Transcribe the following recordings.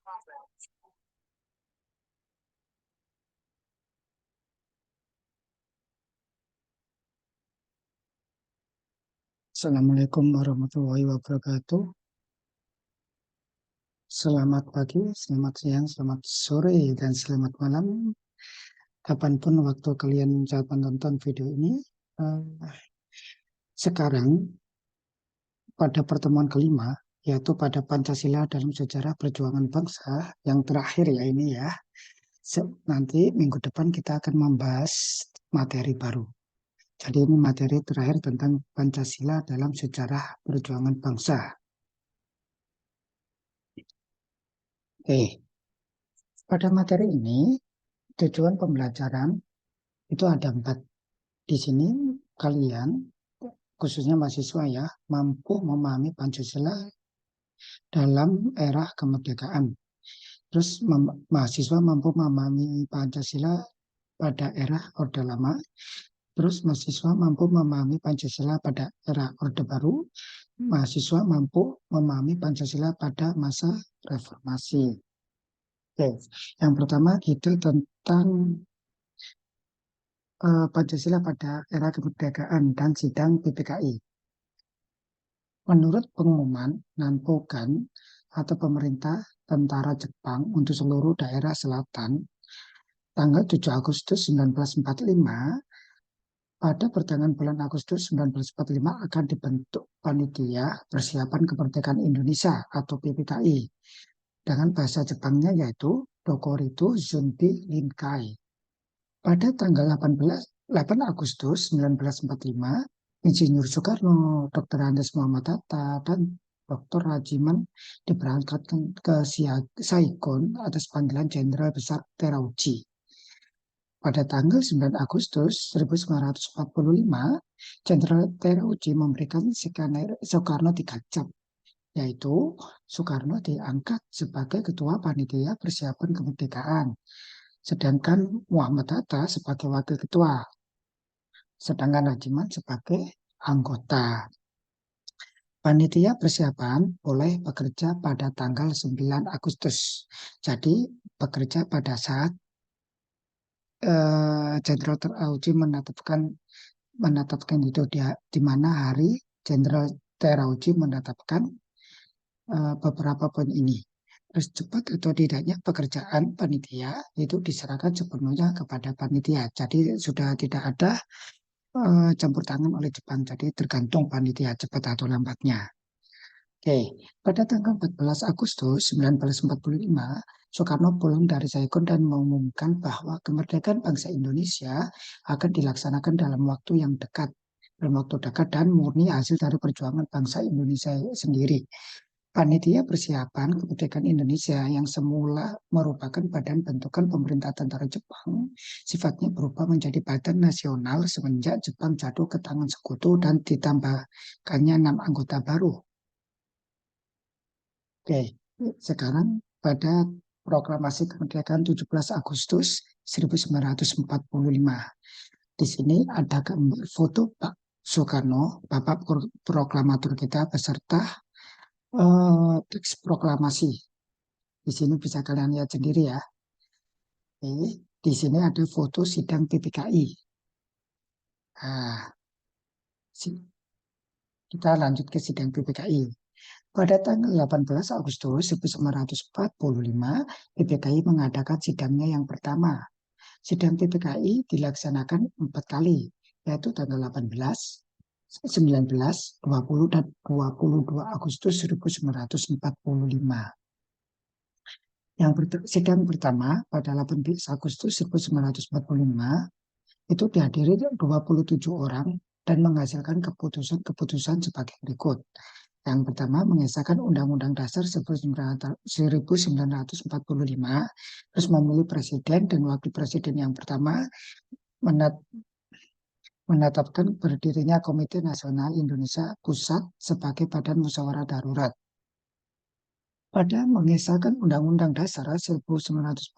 Assalamualaikum warahmatullahi wabarakatuh. Selamat pagi, selamat siang, selamat sore, dan selamat malam. Kapanpun waktu kalian saat menonton video ini. Eh, Sekarang pada pertemuan kelima, yaitu pada Pancasila dalam sejarah perjuangan bangsa yang terakhir ya ini ya. Nanti minggu depan kita akan membahas materi baru. Jadi ini materi terakhir tentang Pancasila dalam sejarah perjuangan bangsa. Pada materi ini tujuan pembelajaran itu ada 4. Di sini kalian, khususnya mahasiswa ya, mampu memahami Pancasila dalam era kemerdekaan. Terus mahasiswa mampu memahami Pancasila pada era Orde Lama. Terus mahasiswa mampu memahami Pancasila pada era Orde Baru. Mahasiswa mampu memahami Pancasila pada masa reformasi. Oke. Yang pertama itu tentang Pancasila pada era kemerdekaan dan sidang PPKI. Menurut pengumuman Nanpokan atau pemerintah tentara Jepang untuk seluruh daerah selatan, tanggal 7 Agustus 1945, pada pertengahan bulan Agustus 1945 akan dibentuk Panitia Persiapan Kemerdekaan Indonesia atau PPKI dengan bahasa Jepangnya yaitu Dokoritu Zunbi Linkai. Pada tanggal 8 Agustus 1945, Insinyur Soekarno, Dr. Andes Muhammad Hatta, dan Dr. Rajiman diberangkatkan ke Saigon atas panggilan Jenderal Besar Terauchi. Pada tanggal 9 Agustus 1945, Jenderal Terauchi memberikan Soekarno 3 jam, yaitu Soekarno diangkat sebagai Ketua Panitia Persiapan Kemerdekaan, sedangkan Muhammad Hatta sebagai Wakil Ketua, sedangkan Rajiman sebagai anggota. Panitia persiapan boleh bekerja pada tanggal 9 Agustus. Jadi bekerja pada saat Jenderal Terauchi menetapkan itu di mana hari Jenderal Terauchi menetapkan beberapa poin ini. Terus cepat atau tidaknya pekerjaan panitia itu diserahkan sepenuhnya kepada panitia. Jadi sudah tidak ada campur tangan oleh Jepang. Jadi tergantung panitia cepat atau lambatnya. Oke, pada tanggal 14 Agustus 1945, Soekarno pulang dari Saigon dan mengumumkan bahwa kemerdekaan bangsa Indonesia akan dilaksanakan dalam waktu dekat dan murni hasil dari perjuangan bangsa Indonesia sendiri. Panitia Persiapan Kemerdekaan Indonesia yang semula merupakan badan bentukan pemerintah tentara Jepang, sifatnya berubah menjadi badan nasional semenjak Jepang jatuh ke tangan sekutu dan ditambahkannya 6 anggota baru. Oke, sekarang pada proklamasi kemerdekaan 17 Agustus 1945. Di sini ada foto Pak Soekarno, Bapak proklamator kita beserta teks proklamasi. Di sini bisa kalian lihat sendiri ya. Oke, di sini ada foto sidang PPKI. Nah, kita lanjut ke sidang PPKI. Pada tanggal 18 Agustus 1945, PPKI mengadakan sidangnya yang pertama. Sidang PPKI dilaksanakan 4 kali, yaitu tanggal 18, 19, 20, dan 22 Agustus 1945. Sidang pertama pada 18 Agustus 1945 itu dihadiri 27 orang dan menghasilkan keputusan sebagai berikut. Yang pertama mengesahkan Undang-Undang Dasar 1945, terus memilih presiden dan wakil presiden yang pertama, menetapkan berdirinya Komite Nasional Indonesia Pusat sebagai Badan Musyawarah Darurat. Pada mengesahkan Undang-Undang Dasar 1945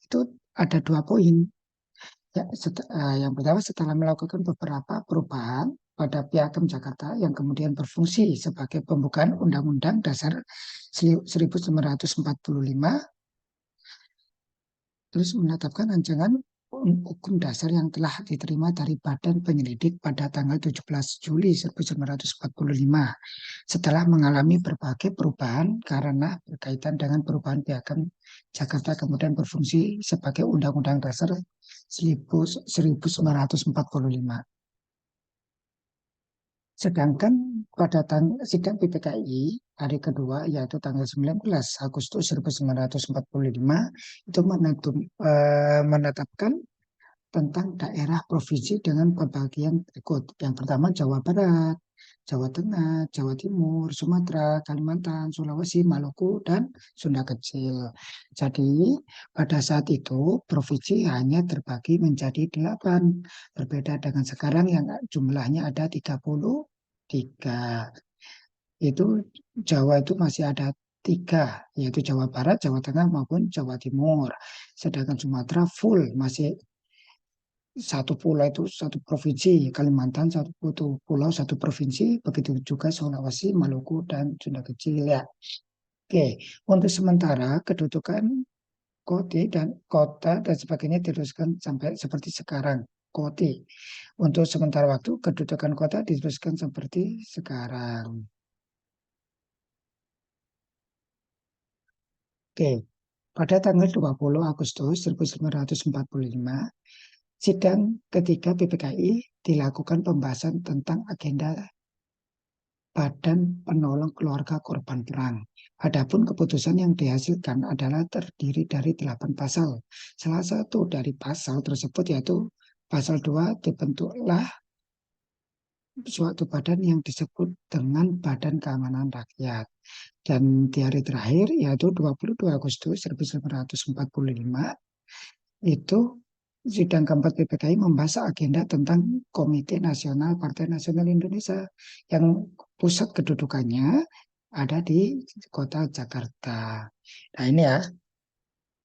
itu ada 2 poin. Ya, yang pertama, setelah melakukan beberapa perubahan pada Piagam Jakarta yang kemudian berfungsi sebagai pembukaan Undang-Undang Dasar 1945, terus menetapkan rancangan hukum dasar yang telah diterima dari Badan Penyelidik pada tanggal 17 Juli 1945 setelah mengalami berbagai perubahan karena berkaitan dengan perubahan Piagam Jakarta kemudian berfungsi sebagai Undang-Undang Dasar 1945. Sedangkan pada sidang PPKI hari kedua yaitu tanggal 19 Agustus 1945 itu menetapkan tentang daerah provinsi dengan pembagian berikut. Yang pertama Jawa Barat, Jawa Tengah, Jawa Timur, Sumatera, Kalimantan, Sulawesi, Maluku, dan Sunda Kecil. Jadi pada saat itu provinsi hanya terbagi menjadi 8. Berbeda dengan sekarang yang jumlahnya ada 33. Itu Jawa itu masih ada 3, yaitu Jawa Barat, Jawa Tengah maupun Jawa Timur. Sedangkan Sumatera full masih satu pulau itu satu provinsi, Kalimantan satu pulau satu provinsi, begitu juga Sulawesi, Maluku, dan Sunda Kecil ya. Oke, untuk sementara kedudukan kota dan sebagainya diteruskan sampai seperti sekarang. Koti. Untuk sementara waktu kedudukan kota diteruskan seperti sekarang. Oke, pada tanggal 20 Agustus 1945, sidang ketiga PPKI dilakukan pembahasan tentang agenda Badan Penolong Keluarga Korban Perang. Adapun keputusan yang dihasilkan adalah terdiri dari 8 pasal. Salah satu dari pasal tersebut yaitu pasal 2 dibentuklah suatu badan yang disebut dengan Badan Keamanan Rakyat. Dan di hari terakhir yaitu 22 Agustus 1945 itu sidang keempat PPKI membahas agenda tentang Komite Nasional Partai Nasional Indonesia yang pusat kedudukannya ada di kota Jakarta. Nah ini ya,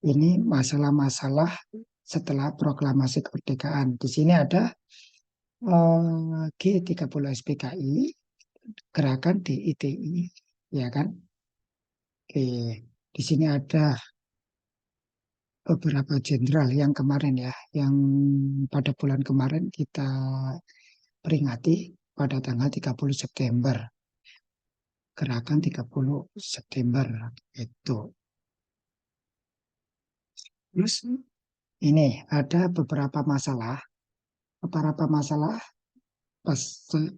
ini masalah-masalah setelah proklamasi kemerdekaan. Di sini ada G30 SPKI, gerakan DITI, ya kan? Oke, di sini ada beberapa jenderal yang kemarin ya, yang pada bulan kemarin kita peringati pada tanggal 30 September. Gerakan 30 September itu. Terus ini ada beberapa masalah pas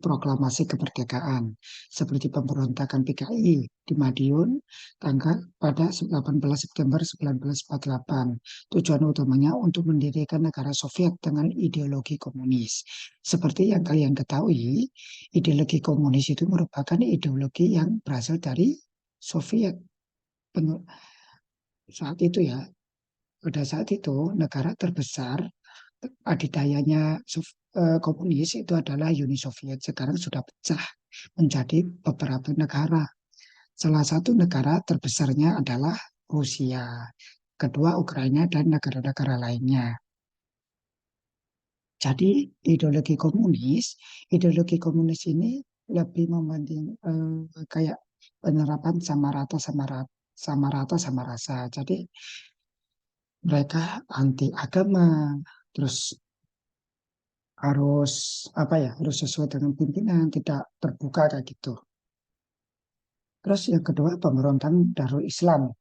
proklamasi kemerdekaan seperti pemberontakan PKI di Madiun pada 18 September 1948. Tujuan utamanya untuk mendirikan negara Soviet dengan ideologi komunis. Seperti yang kalian ketahui, ideologi komunis itu merupakan ideologi yang berasal dari Soviet saat itu ya. Pada saat itu negara terbesar adidayanya komunis itu adalah Uni Soviet. Sekarang sudah pecah menjadi beberapa negara. Salah satu negara terbesarnya adalah Rusia, kedua Ukraina dan negara-negara lainnya. Jadi ideologi komunis ini lebih membanding kayak penerapan sama rata sama rasa. Jadi mereka anti agama, terus harus harus sesuai dengan pimpinan, tidak terbuka kayak gitu. Terus yang kedua pemberontakan Darul Islam,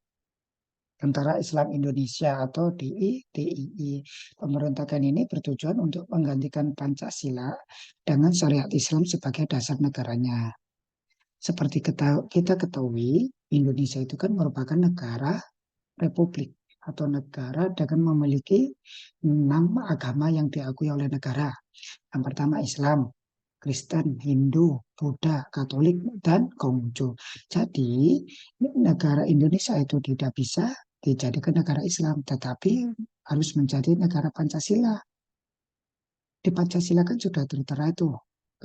Tentara Islam Indonesia atau DII. Pemberontakan ini bertujuan untuk menggantikan Pancasila dengan syariat Islam sebagai dasar negaranya. Seperti kita ketahui, Indonesia itu kan merupakan negara republik atau negara dengan memiliki 6 agama yang diakui oleh negara. Yang pertama Islam, Kristen, Hindu, Buddha, Katolik, dan Konghucu. Jadi negara Indonesia itu tidak bisa dijadikan negara Islam, tetapi harus menjadi negara Pancasila. Di Pancasila kan sudah tertera itu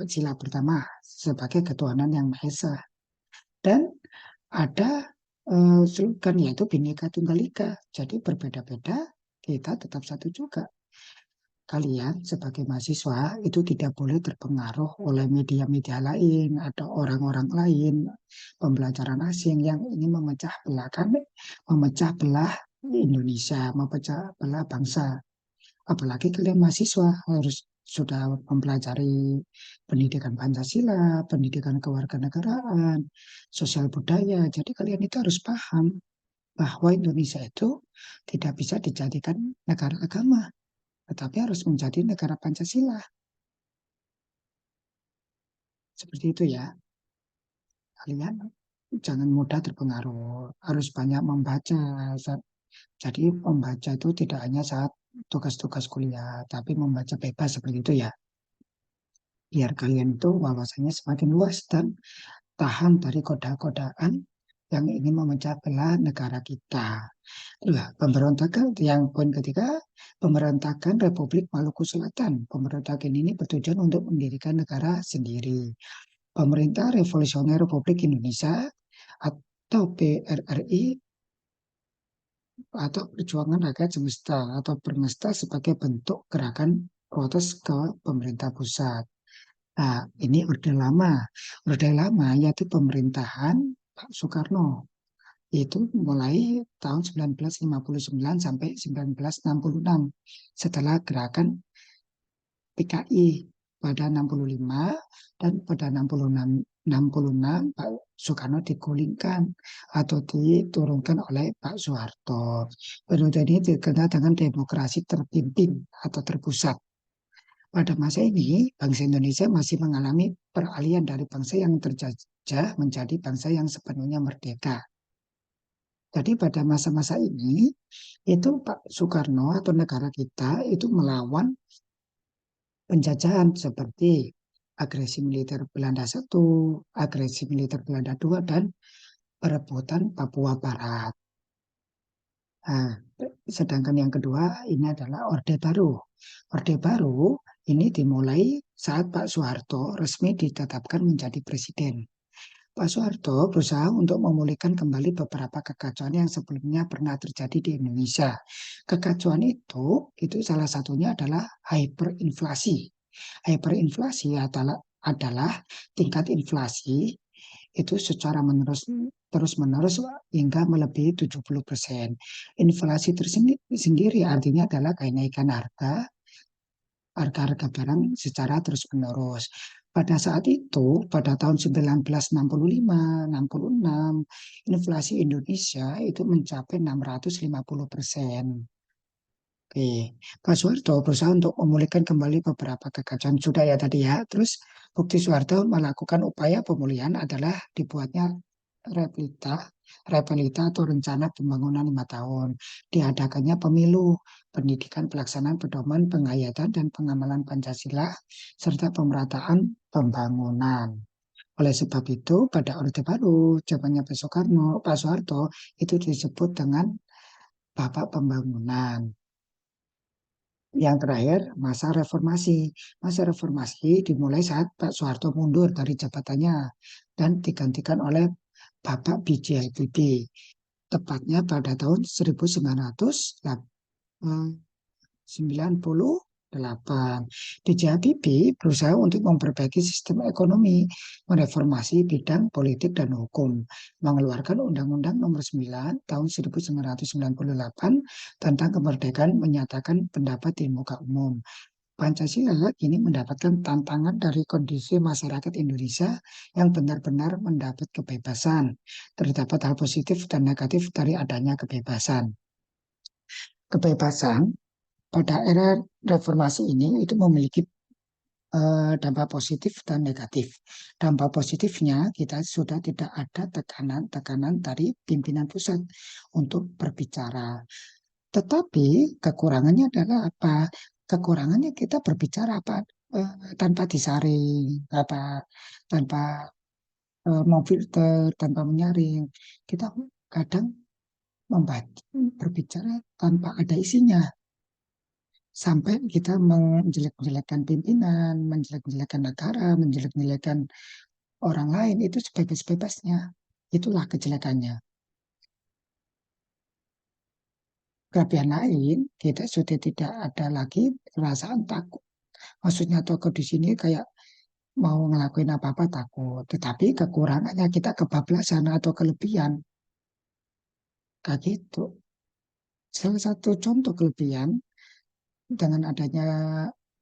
sila pertama sebagai ketuhanan yang Maha Esa. Dan ada slogan yaitu Bhinneka Tunggal Ika. Jadi berbeda-beda kita tetap satu juga. kalian sebagai mahasiswa itu tidak boleh terpengaruh oleh media-media lain atau orang-orang lain, pembelajaran asing yang ingin memecah belah Indonesia, memecah belah bangsa. Apalagi kalian mahasiswa harus sudah mempelajari pendidikan Pancasila, pendidikan kewarganegaraan, sosial budaya. Jadi kalian itu harus paham bahwa Indonesia itu tidak bisa dijadikan negara agama, tetapi harus menjadi negara Pancasila. Seperti itu ya. Kalian jangan mudah terpengaruh, harus banyak membaca. Jadi membaca itu tidak hanya saat tugas-tugas kuliah, tapi membaca bebas seperti itu ya. Biar kalian itu wawasannya semakin luas dan tahan dari godaan yang ingin memecah belah negara kita. Itulah pemberontakan yang poin ketiga, pemberontakan Republik Maluku Selatan. Pemberontakan ini bertujuan untuk mendirikan negara sendiri. Pemerintah Revolusioner Republik Indonesia atau PRRI atau Perjuangan Rakyat Semesta atau Permesta sebagai bentuk gerakan protes ke pemerintah pusat. Nah, ini Orde Lama. Orde Lama yaitu pemerintahan Pak Soekarno. Itu mulai tahun 1959 sampai 1966. Setelah gerakan PKI pada 65 dan pada 66 Pak Soekarno digulingkan atau diturunkan oleh Pak Soeharto. Periode ini dikenal dengan demokrasi terpimpin atau terpusat. Pada masa ini, bangsa Indonesia masih mengalami peralihan dari bangsa yang terjajah menjadi bangsa yang sepenuhnya merdeka. Jadi pada masa-masa ini, itu Pak Soekarno atau negara kita itu melawan penjajahan seperti agresi militer Belanda I, agresi militer Belanda II, dan perebutan Papua Barat. Nah, sedangkan yang kedua ini adalah Orde Baru. Orde Baru ini dimulai saat Pak Soeharto resmi ditetapkan menjadi presiden. Pak Soeharto berusaha untuk memulihkan kembali beberapa kekacauan yang sebelumnya pernah terjadi di Indonesia. Kekacauan itu salah satunya adalah hyperinflasi. Hyperinflasi adalah tingkat inflasi itu secara terus-menerus hingga melebihi 70%. Inflasi tersendiri artinya adalah kenaikan harga-harga barang secara terus-menerus. Pada saat itu, pada tahun 1965-66, inflasi Indonesia itu mencapai 650%. Oke, Pak Soeharto berusaha untuk memulihkan kembali beberapa kekacauan sudah ya tadi ya. Terus bukti Soeharto melakukan upaya pemulihan adalah dibuatnya replita, repelita atau rencana pembangunan 5 tahun. Diadakannya pemilu, pendidikan pelaksanaan pedoman penghayatan dan pengamalan Pancasila, serta pemerataan pembangunan. Oleh sebab itu, pada Orde Baru, zamannya Pak Soeharto, itu disebut dengan Bapak Pembangunan. Yang terakhir, masa reformasi. Masa reformasi dimulai saat Pak Soeharto mundur dari jabatannya dan digantikan oleh Bapak B.J. Habibie. Tepatnya pada tahun 1998. B.J. Habibie berusaha untuk memperbaiki sistem ekonomi, mereformasi bidang politik dan hukum, mengeluarkan Undang-Undang Nomor 9 tahun 1998 tentang kemerdekaan menyatakan pendapat di muka umum. Pancasila kini mendapatkan tantangan dari kondisi masyarakat Indonesia yang benar-benar mendapat kebebasan. Terdapat hal positif dan negatif dari adanya kebebasan. Kebebasan pada era reformasi ini itu memiliki dampak positif dan negatif. Dampak positifnya kita sudah tidak ada tekanan-tekanan dari pimpinan pusat untuk berbicara. Tetapi kekurangannya adalah apa? Kekurangannya kita berbicara apa? Tanpa disaring, tanpa memfilter, tanpa menyaring. Kita kadang membaca, berbicara tanpa ada isinya. Sampai kita menjelek-jelekkan pimpinan, menjelek-jelekkan negara, menjelek-jelekkan orang lain, itu sebebas-bebasnya. Itulah kejelekannya. kelebihan lain, kita sudah tidak ada lagi perasaan takut. Maksudnya takut di sini kayak mau ngelakuin apa-apa takut. Tetapi kekurangannya kita kebablasan atau kelebihan. Kayak gitu. Salah satu contoh kelebihan dengan adanya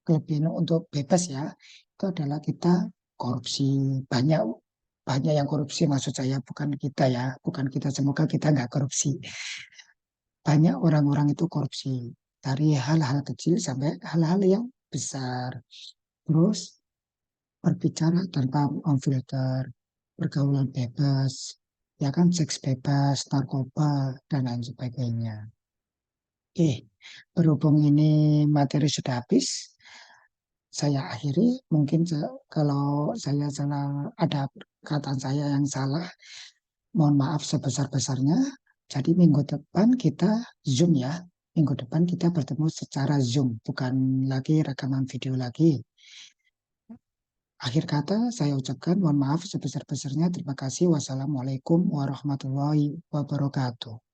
kelebihan untuk bebas ya, itu adalah kita korupsi. Banyak banyak yang korupsi maksud saya bukan kita ya, bukan kita, semoga kita nggak korupsi. Banyak orang-orang itu korupsi dari hal-hal kecil sampai hal-hal yang besar. Terus berbicara tanpa memfilter, pergaulan bebas, ya kan seks bebas, narkoba, dan lain sebagainya. Oke, berhubung ini materi sudah habis, saya akhiri. Mungkin kalau saya salah, ada perkataan saya yang salah, mohon maaf sebesar-besarnya. Jadi minggu depan kita Zoom ya. Minggu depan kita bertemu secara Zoom, bukan lagi rekaman video lagi. Akhir kata saya ucapkan mohon maaf sebesar-besarnya. Terima kasih. Wassalamualaikum warahmatullahi wabarakatuh.